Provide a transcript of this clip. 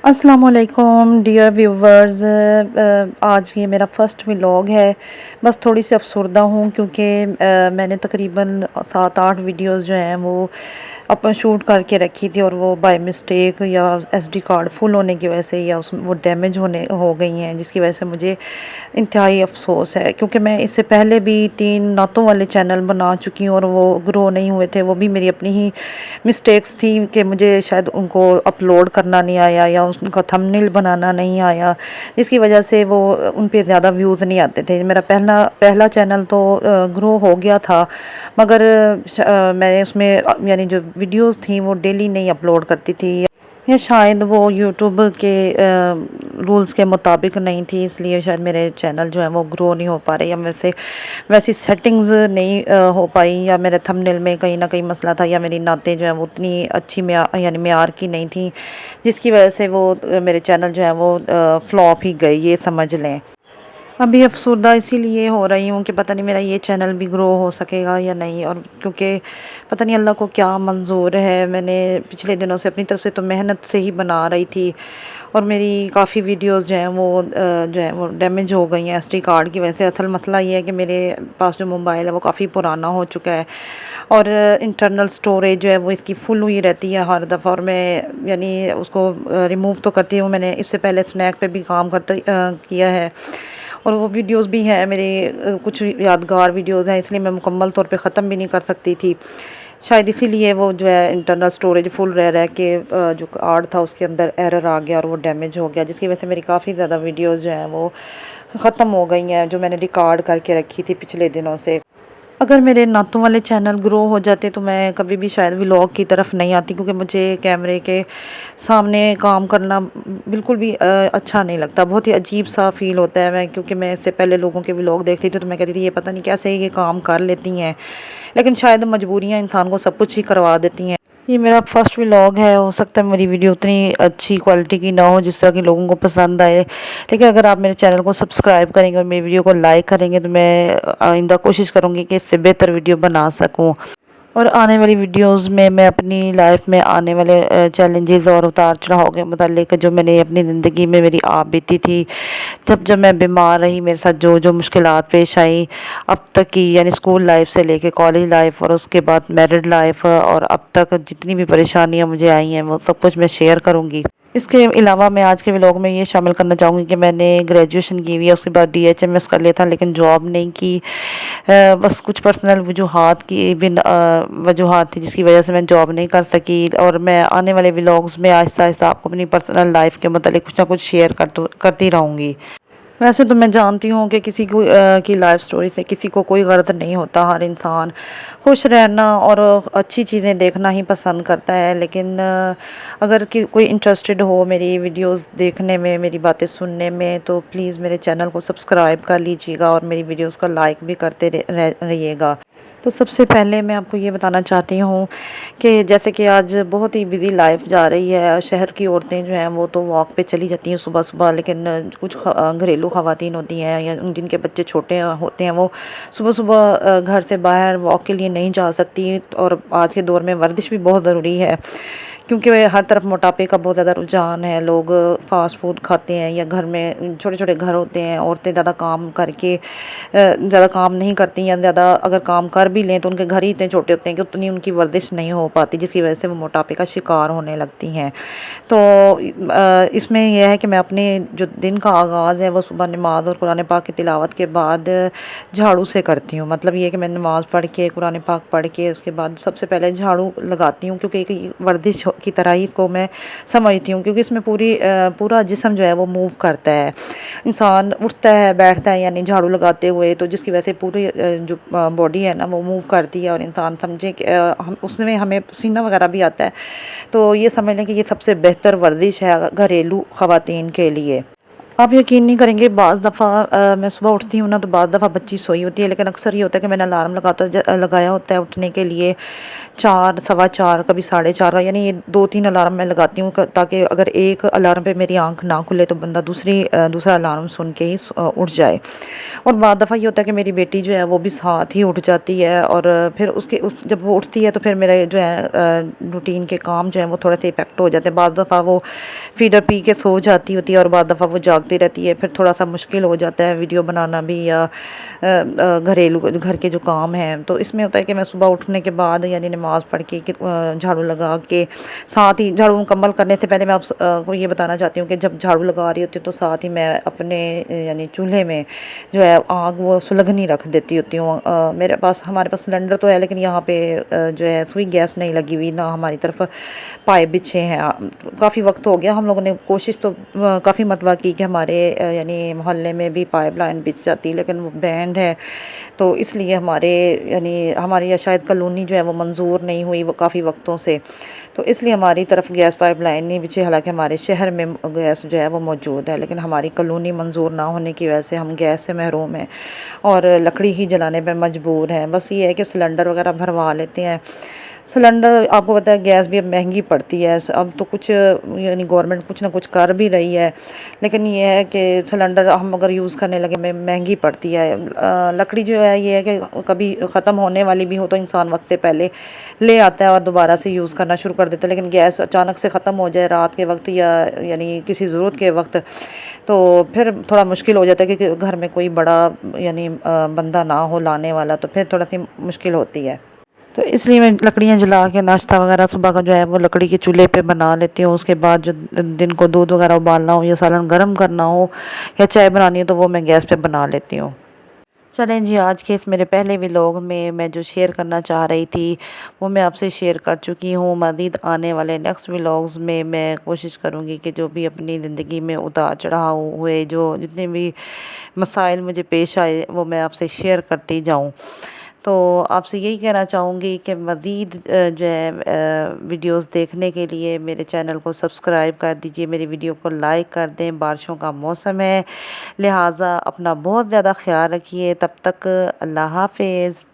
अस्सलाम वालेकुम dear viewers. आज ये मेरा फ़र्स्ट व्लॉग है। बस थोड़ी सी अफसरदा हूँ क्योंकि मैंने तकरीबन 7-8 वीडियोस जो हैं वो अपन शूट करके रखी थी और वो बाय मिस्टेक या एसडी कार्ड फुल होने की वजह से या उस वो डैमेज होने हो गई हैं, जिसकी वजह से मुझे इंतहाई अफसोस है। क्योंकि मैं इससे पहले भी 3 नातों वाले चैनल बना चुकी हूँ और वो ग्रो नहीं हुए थे। वो भी मेरी अपनी ही मिस्टेक्स थी कि मुझे शायद उनको अपलोड करना नहीं आया या उनका थंबनेल बनाना नहीं आया, जिसकी वजह से वो उन पे ज़्यादा व्यूज़ नहीं आते थे। मेरा पहला पहला चैनल तो ग्रो हो गया था, मगर मैंने उसमें यानी जो वीडियोस थी वो डेली नहीं अपलोड करती थी, या शायद वो यूट्यूब के रूल्स के मुताबिक नहीं थी, इसलिए शायद मेरे चैनल जो है वो ग्रो नहीं हो पा रहे, या मेरे से वैसी सेटिंग्स नहीं हो पाई, या मेरे थंबनेल में कहीं ना कहीं मसला था, या मेरी नातें जो हैं वो उतनी अच्छी यानी मेयार की नहीं थी, जिसकी वजह से वो मेरे चैनल जो है वो फ्लॉप ही गए, ये समझ लें। अभी अफसरदा इसीलिए हो रही हूँ कि पता नहीं मेरा ये चैनल भी ग्रो हो सकेगा या नहीं, और क्योंकि पता नहीं अल्लाह को क्या मंजूर है। मैंने पिछले दिनों से अपनी तरफ से तो मेहनत से ही बना रही थी, और मेरी काफ़ी वीडियोस जो हैं वो डैमेज हो गई हैं एसडी कार्ड की वजह से। असल मसला ये है कि मेरे पास जो मोबाइल है वो काफ़ी पुराना हो चुका है, और इंटरनल स्टोरेज जो है वो इसकी फुल हुई रहती है हर दफ़ा, और मैं यानी उसको रिमूव तो करती हूँ। मैंने इससे पहले स्नैक पे भी काम किया है, और वो वीडियोस भी हैं मेरे कुछ यादगार वीडियोस हैं, इसलिए मैं मुकम्मल तौर पे ख़त्म भी नहीं कर सकती थी। शायद इसीलिए वो जो है इंटरनल स्टोरेज फुल रह के जो कार्ड था उसके अंदर एरर आ गया और वो डैमेज हो गया, जिसकी वजह से मेरी काफ़ी ज़्यादा वीडियोस जो हैं वो ख़त्म हो गई हैं, जो मैंने रिकॉर्ड करके रखी थी पिछले दिनों से। अगर मेरे नातों वाले चैनल ग्रो हो जाते तो मैं कभी भी शायद व्लॉग की तरफ नहीं आती, क्योंकि मुझे कैमरे के सामने काम करना बिल्कुल भी अच्छा नहीं लगता। बहुत ही अजीब सा फ़ील होता है। क्योंकि मैं इससे पहले लोगों के व्लॉग देखती थी तो मैं कहती थी ये पता नहीं कैसे ये काम कर लेती हैं, लेकिन शायद मजबूरियाँ इंसान को सब कुछ ही करवा देती हैं। ये मेरा फर्स्ट व्लॉग है, हो सकता है मेरी वीडियो उतनी अच्छी क्वालिटी की ना हो जिस तरह की लोगों को पसंद आए, लेकिन अगर आप मेरे चैनल को सब्सक्राइब करेंगे और मेरी वीडियो को लाइक करेंगे तो मैं आइंदा कोशिश करूँगी कि इससे बेहतर वीडियो बना सकूँ। और आने वाली वीडियोस में मैं अपनी लाइफ में आने वाले चैलेंजेस और उतार चढ़ाव के मुतालिक जो मैंने अपनी ज़िंदगी में मेरी आप बीती थी, जब जब मैं बीमार रही, मेरे साथ जो जो मुश्किलात पेश आई अब तक की, यानी स्कूल लाइफ से लेके कॉलेज लाइफ और उसके बाद मैरिड लाइफ, और अब तक जितनी भी परेशानियां मुझे आई हैं वो सब कुछ मैं शेयर करूंगी। इसके अलावा मैं आज के व्लॉग में ये शामिल करना चाहूँगी कि मैंने ग्रेजुएशन की हुई है, उसके बाद डीएचएमएस कर लिया था, लेकिन जॉब नहीं की। बस कुछ पर्सनल वजूहात थी जिसकी वजह से मैं जॉब नहीं कर सकी, और मैं आने वाले व्लॉग्स में आहिस्ता आहिस्ता आपको अपनी पर्सनल लाइफ के मतलब कुछ ना कुछ शेयर करती रहूँगी। वैसे तो मैं जानती हूँ कि किसी को की लाइफ स्टोरी से किसी को कोई गर्द नहीं होता। हर इंसान खुश रहना और अच्छी चीज़ें देखना ही पसंद करता है, लेकिन अगर कोई इंटरेस्टेड हो मेरी वीडियोस देखने में, मेरी बातें सुनने में, तो प्लीज़ मेरे चैनल को सब्सक्राइब कर लीजिएगा और मेरी वीडियोस को लाइक भी करते रहिएगा। तो सबसे पहले मैं आपको ये बताना चाहती हूँ कि जैसे कि आज बहुत ही बिज़ी लाइफ जा रही है, शहर की औरतें जो हैं वो तो वॉक पे चली जाती हैं सुबह सुबह, लेकिन कुछ घरेलू ख़वातीन होती हैं या जिनके बच्चे छोटे होते हैं वो सुबह सुबह घर से बाहर वॉक के लिए नहीं जा सकती। और आज के दौर में वर्जिश भी बहुत ज़रूरी है, क्योंकि हर तरफ मोटापे का बहुत ज़्यादा रुझान है। लोग फास्ट फूड खाते हैं, या घर में छोटे छोटे घर होते हैं, औरतें ज़्यादा काम करके ज़्यादा काम नहीं करती, या ज़्यादा अगर काम कर भी लें तो उनके घर ही इतने छोटे होते हैं कि उतनी उनकी वर्जिश नहीं हो पाती, जिसकी वजह से वो मोटापे का शिकार होने लगती हैं। तो इसमें यह है कि मैं अपने जो दिन का आगाज़ है वो सुबह नमाज और कुरान पाक की तिलावत के बाद झाड़ू से करती हूँ। मतलब ये कि मैं नमाज़ पढ़ के कुरान पाक पढ़ के उसके बाद सबसे पहले झाड़ू लगाती हूँ, क्योंकि एक वर्जिश की तरह ही इसको मैं समझती हूँ, क्योंकि इसमें पूरा जिस्म जो है वो मूव करता है। इंसान उठता है, बैठता है, यानी झाड़ू लगाते हुए, तो जिसकी वजह से पूरी जो बॉडी है ना वो मूव करती है, और इंसान समझे कि हम उसमें हमें पसीना वगैरह भी आता है। तो ये समझ लें कि ये सबसे बेहतर वर्जिश है घरेलू ख़वातीन के लिए। آپ یقین نہیں کریں گے، بعض دفعہ میں صبح اٹھتی ہوں نا تو بعض دفعہ بچی سوئی ہوتی ہے، لیکن اکثر یہ ہوتا ہے کہ میں نے الارم لگایا ہوتا ہے اٹھنے کے لیے 4 سوا 4 کبھی 4:30 کا، یعنی یہ 2-3 الارم میں لگاتی ہوں تاکہ اگر ایک الارم پہ میری آنکھ نہ کھلے تو بندہ دوسرا الارم سن کے ہی اٹھ جائے۔ اور بعض دفعہ یہ ہوتا ہے کہ میری بیٹی جو ہے وہ بھی ساتھ ہی اٹھ جاتی ہے، اور پھر جب وہ اٹھتی ہے تو پھر میرے جو ہے روٹین کے کام جو ہیں وہ تھوڑے سے افیکٹ ہو جاتے ہیں۔ بعض دفعہ وہ فیڈر پی کے سو جاتی ہوتی ہے اور بعض دفعہ وہ جاگتی رہتی ہے، پھر تھوڑا سا مشکل ہو جاتا ہے ویڈیو بنانا بھی یا گھر کے جو کام ہیں۔ تو اس میں ہوتا ہے کہ میں صبح اٹھنے کے بعد یعنی نماز پڑھ کے جھاڑو لگا کے ساتھ ہی جھاڑو مکمل کرنے سے پہلے میں آپ کو یہ بتانا چاہتی ہوں کہ جب جھاڑو لگا رہی ہوتی ہوں تو ساتھ ہی میں اپنے یعنی چولہے میں جو ہے آگ وہ سلگنی رکھ دیتی ہوتی ہوں۔ ہمارے پاس سلنڈر تو ہے لیکن یہاں پہ جو ہے سوئی گیس نہیں لگی ہوئی، نہ ہماری طرف پائپ بچھے ہیں۔ کافی وقت ہو گیا، ہم لوگوں نے کوشش تو کافی مرتبہ کی کہ ہمارے یعنی محلے میں بھی پائپ لائن بچھ جاتی، لیکن وہ بینڈ ہے تو اس لیے ہماری شاید کالونی جو ہے وہ منظور نہیں ہوئی وہ کافی وقتوں سے، تو اس لیے ہماری طرف گیس پائپ لائن نہیں بچھی، حالانکہ ہمارے شہر میں گیس جو ہے وہ موجود ہے، لیکن ہماری کالونی منظور نہ ہونے کی وجہ سے ہم گیس سے محروم ہیں اور لکڑی ہی جلانے پہ مجبور ہیں۔ بس یہ ہے کہ سلنڈر وغیرہ بھروا لیتے ہیں۔ سلنڈر آپ کو پتہ ہے گیس بھی اب مہنگی پڑتی ہے، اب تو کچھ یعنی گورنمنٹ کچھ نہ کچھ کر بھی رہی ہے، لیکن یہ ہے کہ سلنڈر ہم اگر یوز کرنے لگے مہنگی پڑتی ہے۔ لکڑی جو ہے یہ ہے کہ کبھی ختم ہونے والی بھی ہو تو انسان وقت سے پہلے لے آتا ہے اور دوبارہ سے یوز کرنا شروع کر دیتا ہے، لیکن گیس اچانک سے ختم ہو جائے رات کے وقت یا یعنی کسی ضرورت کے وقت تو پھر تھوڑا مشکل ہو جاتا ہے کہ گھر میں کوئی بڑا یعنی بندہ نہ ہو لانے والا، تو پھر تھوڑا سی مشکل ہوتی ہے۔ تو اس لیے میں لکڑیاں جلا کے ناشتہ وغیرہ صبح کا جو ہے وہ لکڑی کے چولہے پہ بنا لیتی ہوں۔ اس کے بعد جو دن کو دودھ وغیرہ ابالنا ہو یا سالن گرم کرنا ہو یا چائے بنانی ہو تو وہ میں گیس پہ بنا لیتی ہوں۔ چلیں جی، آج کے اس میرے پہلے ولاگ میں جو شیئر کرنا چاہ رہی تھی وہ میں آپ سے شیئر کر چکی ہوں۔ مزید آنے والے نیکسٹ ولاگز میں کوشش کروں گی کہ جو بھی اپنی زندگی میں اتار چڑھاؤ ہوئے، جتنے بھی مسائل مجھے پیش آئے وہ میں آپ سے شیئر کرتی جاؤں۔ تو آپ سے یہی کہنا چاہوں گی کہ مزید جو ہے ویڈیوز دیکھنے کے لیے میرے چینل کو سبسکرائب کر دیجئے، میری ویڈیو کو لائک کر دیں۔ بارشوں کا موسم ہے لہٰذا اپنا بہت زیادہ خیال رکھیے۔ تب تک اللہ حافظ۔